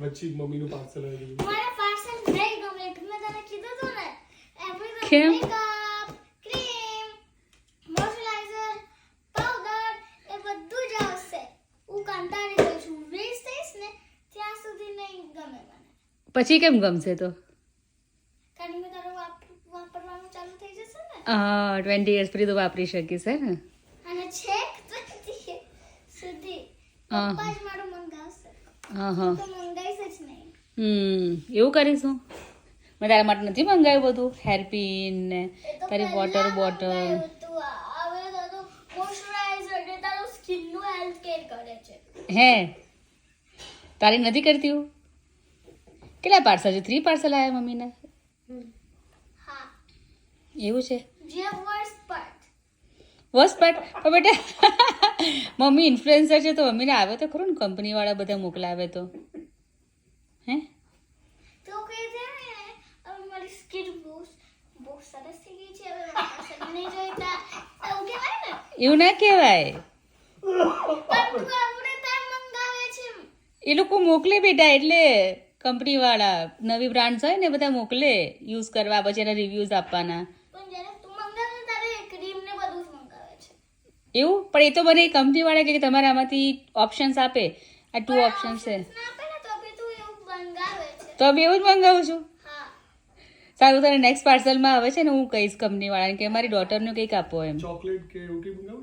વચ્ચે મમ્મીનું પાર્સલ આવી ગયું. મારા પાર્સલ નહીં ગમે મેં તને કીધું હતું ને કેમ? મેકઅપ ક્રીમ મોઇશ્ચરાઇઝર પાવડર એ બધું જ આવશે હું કંટાળી ગઈ છું 20 થઈશ ને ત્યાં સુધી નહીં ગમે મને પછી કેમ ગમશે તો? કારણ કે તારું વાપરવાનું ચાલુ થઈ જશે ને હા 20 years સુધી તો વાપરી શકીશ હે ને. અને છેક 20 સુધી હા. પપ્પા જ મારું મંગાવશે હા હા તો મંગાઈશ જ નહીં એવું કરીશું. મેં તારા માટે નથી મંગાવ્યું બધું હેરપિન ને તારી વોટર બોટલ. હવે તારું મોઇશ્ચરાઇઝર ને તારું સ્કિન નું હેલ્થ કેર કરે છે હે તારી નથી કરતી હું? કેટલા પાર્સલ છે? 3 પાર્સલ આવ્યા મમ્મીના. હા એવું છે? જે વર્સ્ટ પાર્ટ વર્સ્ટ પાર્ટ પણ બેટા મમ્મી ઇન્ફ્લુએન્સર છે તો મમ્મીને આવે તો ખરું ને કંપનીવાળા બધા મોકલાવે તો હે. તો કહે છે ને હવે મારી સ્કિન બહુ સરસ થઈ ગઈ છે હવે મારા પાછળ નહીં જોઈતા એવું કહેવાય ને એવું ના કહેવાય. પણ તું આપણે ત્યાં મંગાવે છે એ લોકો મોકલે બેટા એટલે કંપનીવાળા નવી બ્રાન્ડ્સ હોય ને બધા મોકલે યુઝ કરવા પછી એના રિવ્યૂઝ આપવાના. પણ જ્યારે તું મંગાવે ને તારે ક્રીમ ને બધું જ મંગાવે છે એવું પણ એ તો મને કંપનીવાળા કે તમારે આમાંથી ઓપ્શન્સ આપે. આ 2 ઓપ્શન્સ છે ના આપે ને તો બી તું એવું મંગાવે છે તો બી એવું જ મંગાવું છું. હા સારું તને નેક્સ્ટ પાર્સલમાં આવે છે ને હું કહીશ કંપનીવાળાને કે મારી ડોટરનું કંઈક આપો એમ. ચોકલેટ કે એવું કંઈ મંગાવો